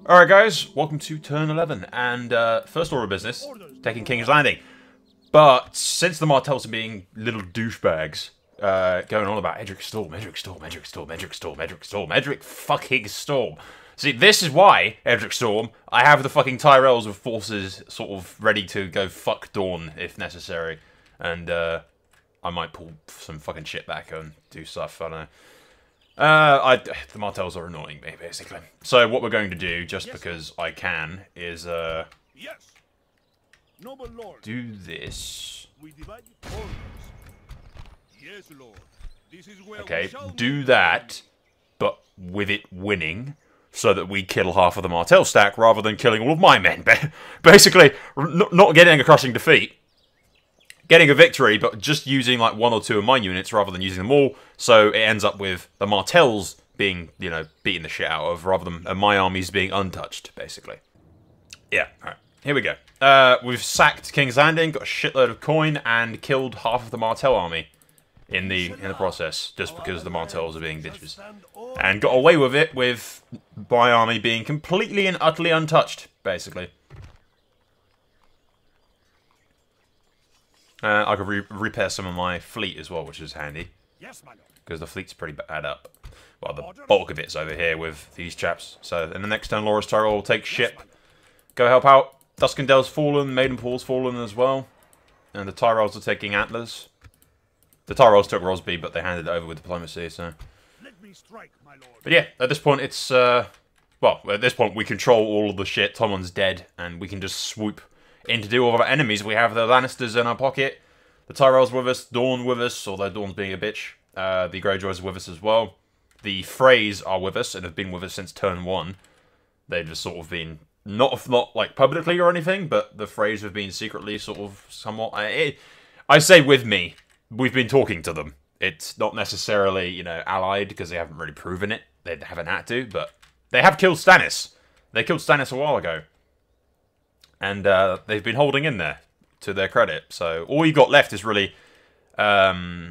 Alright guys, welcome to turn 11, and first order of business, taking King's Landing. But since the Martells are being little douchebags, going on about Edric Storm, Edric Storm, Edric Storm, Edric Storm, Edric Storm, Edric fucking Storm. See, this is why, Edric Storm, I have the fucking Tyrells with forces sort of ready to go fuck Dawn if necessary. And I might pull some fucking shit back and do stuff, I don't know. The Martells are annoying me, basically. So what we're going to do, just because I can, is, do this. Okay, do that, but with it winning, so that we kill half of the Martell stack, rather than killing all of my men. Basically, not getting a crushing defeat. Getting a victory, but just using like one or two of my units rather than using them all, so it ends up with the Martells being, you know, beating the shit out of, rather than my armies being untouched, basically. Yeah, alright, here we go. We've sacked King's Landing, got a shitload of coin, and killed half of the Martell army in the process, just because the Martells are being bitches. And got away with it with my army being completely and utterly untouched, basically. I could repair some of my fleet as well, which is handy. Because the fleet's pretty bad up. Well, the bulk of it's over here with these chaps. So, in the next turn, Loras Tyrell will take ship. Go help out. Duskendale's fallen, Maidenpool's fallen as well. And the Tyrells are taking Atlas. The Tyrells took Rosby, but they handed it over with diplomacy, so... But yeah, at this point, it's, well, at this point, we control all of the shit. Tommen's dead, and we can just swoop in to deal with our enemies. We have the Lannisters in our pocket, the Tyrells with us, Dawn with us, although Dawn's being a bitch. The Greyjoys are with us as well. The Freys are with us and have been with us since turn 1. They've just sort of been, not like publicly or anything, but the Freys have been secretly sort of somewhat, I say with me, we've been talking to them. It's not necessarily, you know, allied, because they haven't really proven it. They haven't had to, but they have killed Stannis. They killed Stannis a while ago. And they've been holding in there, to their credit. So all you've got left is really, yeah,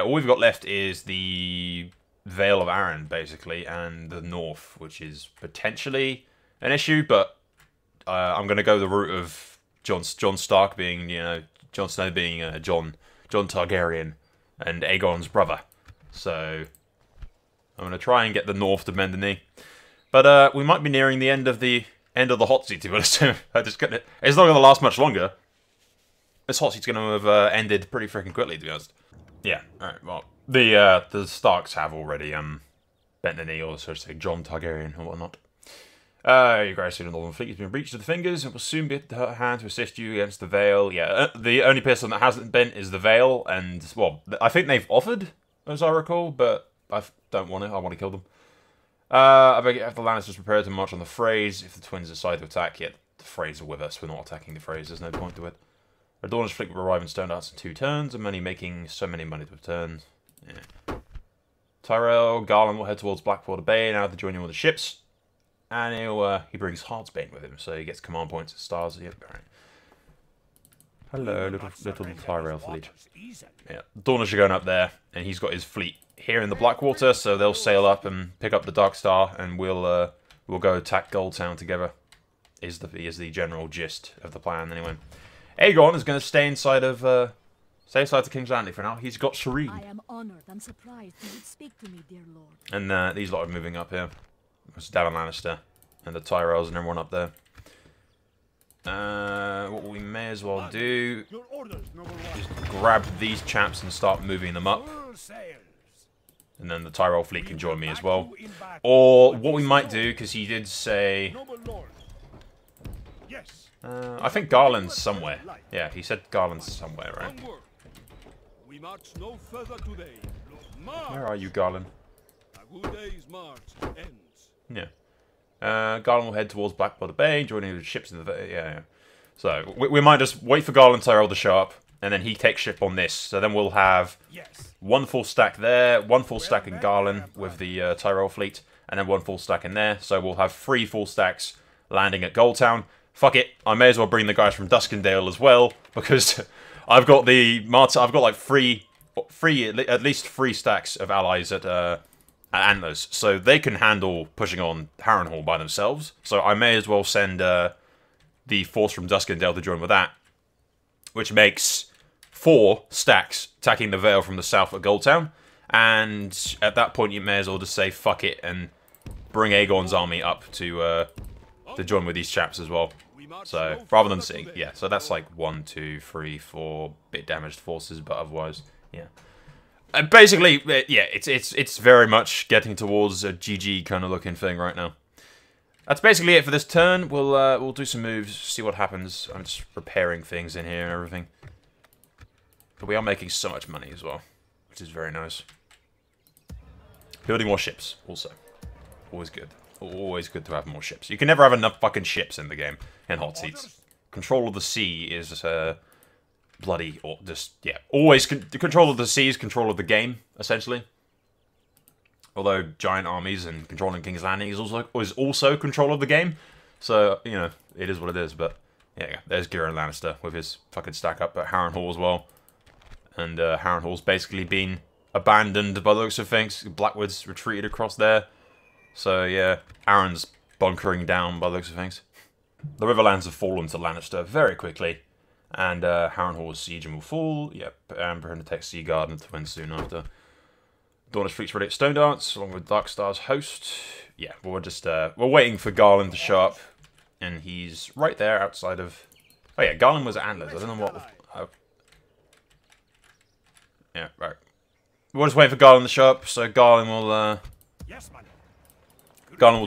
all we've got left is the Vale of Arryn, basically, and the North, which is potentially an issue. But I'm going to go the route of Jon Stark being, you know, Jon Snow being Jon Targaryen and Aegon's brother. So I'm going to try and get the North to bend the knee. But we might be nearing the end of the hot seat, to be honest. It's not going to last much longer. This hot seat's going to have ended pretty freaking quickly, to be honest. Yeah, alright, well, the Starks have already bent the knee, or so to say, Jon Targaryen and whatnot. Your Grace of the Northern Fleet has been reached to the fingers and will soon be at hand to assist you against the Vale. Yeah, the only person that hasn't bent is the Vale, and, well, I think they've offered, as I recall, but I don't want it. I want to kill them. I beg you, have the Lannisters prepared to march on the Freys. If the twins decide to attack, yet the Freys are with us. We're not attacking the Freys. There's no point to it. The Dornish fleet will arrive in Stonehearts in 2 turns, and many making so many money to turn. Yeah. Tyrell Garland will head towards Blackwater Bay now to join in with the ships, and he brings Heartsbane with him, so he gets command points at stars. Yep, all right. Hello, little Tyrell fleet. Yeah, Dornish are going up there, and he's got his fleet here in the Blackwater, so they'll sail up and pick up the Dark Star, and we'll go attack Goldtown together. Is the general gist of the plan anyway. Aegon is going to stay inside of the King's Landing for now. He's got Shireen. I am honored and surprised you would speak to me, dear lord. And these lot are moving up here. It's Daemon Lannister and the Tyrells and everyone up there. What we may as well do is grab these chaps and start moving them up. And then the Tyrell fleet can join me as well. Or what we might do, because he did say... I think Garland's somewhere. Yeah, he said Garland's somewhere, right? Where are you, Garland? Yeah. Garland will head towards Blackwater Bay, joining the ships in the... Yeah. So, we might just wait for Garland Tyrell to show up, and then he takes ship on this. So then we'll have 1 full stack there, 1 full stack in Garland with the Tyrell fleet, and then 1 full stack in there. So we'll have 3 full stacks landing at Goldtown. Fuck it, I may as well bring the guys from Duskendale as well, because I've got like at least 3 stacks of allies at antlers, so they can handle pushing on Harrenhal by themselves. So I may as well send the force from Duskendale to join with that, which makes 4 stacks attacking the Vale from the south of Goldtown. And at that point, you may as well just say fuck it and bring Aegon's army up to join with these chaps as well. So rather than seeing, yeah. So that's like 1, 2, 3, 4 bit damaged forces, but otherwise, yeah. Basically, yeah, it's very much getting towards a GG kind of looking thing right now. That's basically it for this turn. We'll do some moves, see what happens. I'm just repairing things in here and everything. But we are making so much money as well, which is very nice. Building more ships, also. Always good. Always good to have more ships. You can never have enough fucking ships in the game, in Hot Seats. Control of the sea is bloody, or just, yeah. Always, control of the sea is control of the game, essentially. Although giant armies and controlling King's Landing is also control of the game. So, you know, it is what it is. But, yeah, there's Ghyran Lannister with his fucking stack up at Harrenhal as well. And Harrenhal's basically been abandoned by the looks of things. Blackwood's retreated across there. So, yeah, Arryn's bunkering down by the looks of things. The Riverlands have fallen to Lannister very quickly. And Harrenhal's siege will fall. Yep, and we're going to take Seaguard and Twin soon after. Dornish fleet's ready at Stone Dance, along with Darkstar's host. Yeah, we're just we're waiting for Garland to show up, and he's right there outside of. Oh yeah, Garland was at Antlers. I don't know what. Yeah, right. We're just waiting for Garland to show up, so Garland will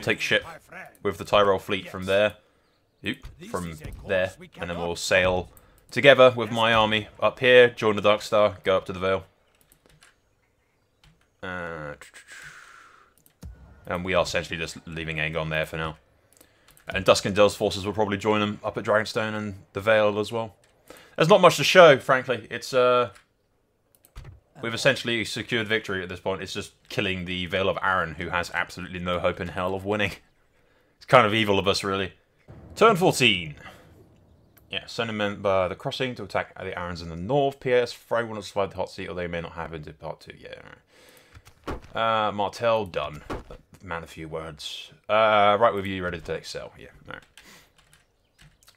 take ship with the Tyrell fleet from there, and then we'll sail together with my army up here, join the Darkstar, go up to the Vale. And we are essentially just leaving Aegon there for now. And Duskendale's forces will probably join them up at Dragonstone and the Vale as well. There's not much to show, frankly. It's we've essentially secured victory at this point. It's just killing the Vale of Arryn, who has absolutely no hope in hell of winning. It's kind of evil of us, really. Turn 14. Yeah, send men by the crossing to attack the Arryns in the north. P.S. Frey will not survive the hot seat, or they may not have into part 2. Yeah, alright. Martell, done. Man, a few words. Right with you, ready to take sail. Yeah,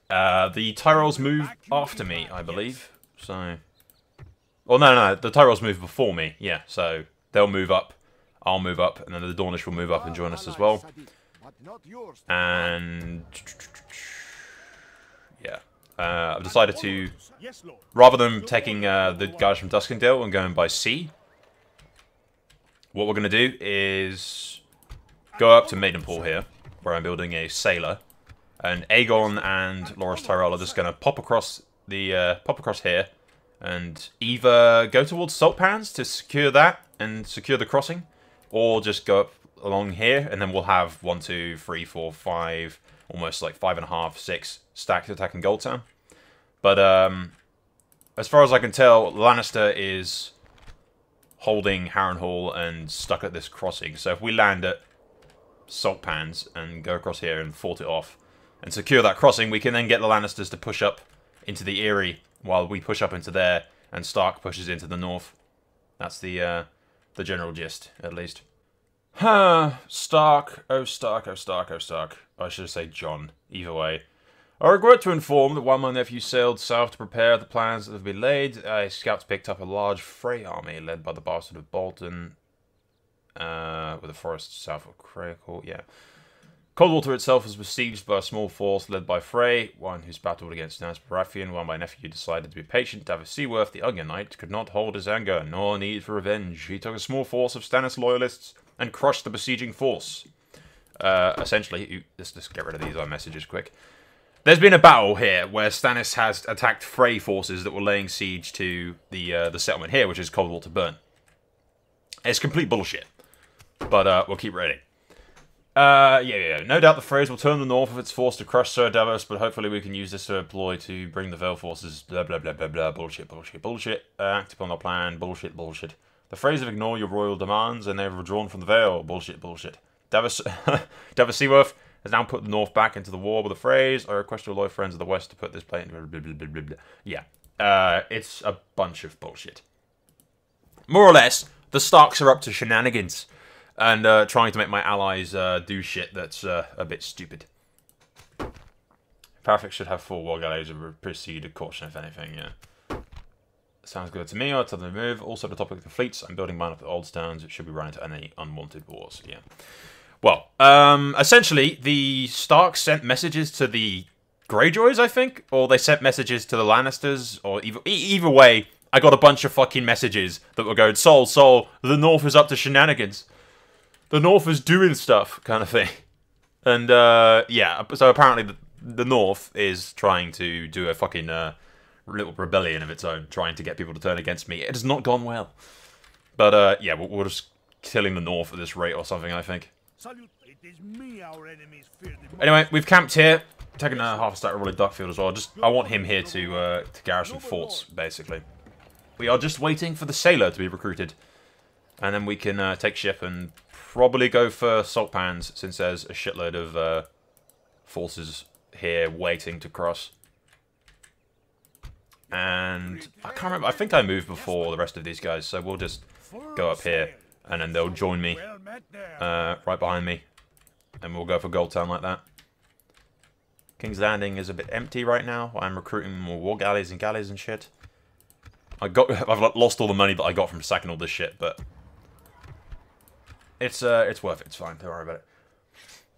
alright. The Tyrells move after me, I believe. So... Well, no, the Tyrells move before me. Yeah, so they'll move up. I'll move up, and then the Dornish will move up and join us as well. And... yeah. I've decided to, rather than taking the guys from Duskendale and going by sea, what we're going to do is go up to Maidenpool here, where I'm building a sailor, and Aegon and Loras Tyrell are just going to pop across here, and either go towards Saltpans to secure that and secure the crossing, or just go up along here, and then we'll have 1, 2, 3, 4, 5, almost like 5.5, 6 stacks attacking Goldtown. But as far as I can tell, Lannister is holding Harrenhal and stuck at this crossing. So if we land at Saltpans and go across here and fort it off and secure that crossing, we can then get the Lannisters to push up into the Eyrie while we push up into there and Stark pushes into the north. That's the general gist, at least. Stark, oh Stark, oh Stark, oh Stark. I should say Jon, either way. I regret to inform that while my nephew sailed south to prepare the plans that have been laid, scouts picked up a large Frey army led by the Bastard of Bolton, with the forest south of Crackle, yeah. Coldwater itself was besieged by a small force led by Frey, one who's battled against Stannis Baratheon, while my nephew decided to be patient. Davos Seaworth, the Onion Knight, could not hold his anger, nor need for revenge. He took a small force of Stannis loyalists and crushed the besieging force. Essentially, let's just get rid of these messages quick. There's been a battle here where Stannis has attacked Frey forces that were laying siege to the settlement here, which is Coldwater Burn. It's complete bullshit, but we'll keep reading. Yeah. No doubt the Freys will turn the north of its force to crush Sir Davos, but hopefully we can use this to employ to bring the Vale forces. Blah blah blah blah blah. Bullshit, bullshit, bullshit. Act upon our plan. Bullshit, bullshit. The Freys have ignored your royal demands and they have withdrawn from the Vale. Bullshit, bullshit. Davos Seaworth has now put the north back into the war with the Freys. I request your loyal friends of the west to put this plan. Blah, blah, blah, blah, blah, blah. Yeah, it's a bunch of bullshit. More or less, the Starks are up to shenanigans. and trying to make my allies do shit that's a bit stupid. Perfect should have 4 war galleys with preceded caution, if anything, yeah. Sounds good to me. I'll tell them to move. Also, the topic of the fleets. I'm building mine up at Old Stones. It should be running to any unwanted wars, yeah. Well, essentially, the Starks sent messages to the Greyjoys, I think? Or they sent messages to the Lannisters, or either way, I got a bunch of fucking messages that were going, Sol, the North is up to shenanigans. The North is doing stuff, kind of thing. And, yeah, so apparently the North is trying to do a fucking little rebellion of its own, trying to get people to turn against me. It has not gone well. But, yeah, we're just killing the North at this rate or something, I think. Anyway, we've camped here. Taking half a stack of Rolly Duckfield as well. I want him here to garrison forts, basically. We are just waiting for the sailor to be recruited. And then we can take ship and probably go for salt pans, since there's a shitload of forces here waiting to cross. And I can't remember. I think I moved before the rest of these guys, so we'll just go up here. And then they'll join me right behind me. And we'll go for Goldtown like that. King's Landing is a bit empty right now. I'm recruiting more war galleys and shit. I've lost all the money that I got from sacking all this shit, but it's worth it. It's fine. Don't worry about it.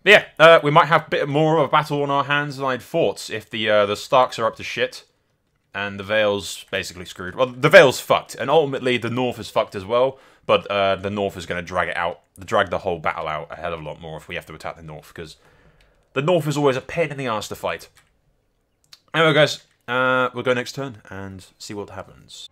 But yeah, we might have a bit more of a battle on our hands than I'd thought if the Starks are up to shit and the Vale's basically screwed. Well, the Vale's fucked, and ultimately the North is fucked as well. But the North is going to drag the whole battle out a hell of a lot more if we have to attack the North, because the North is always a pain in the arse to fight. Anyway, guys, we'll go next turn and see what happens.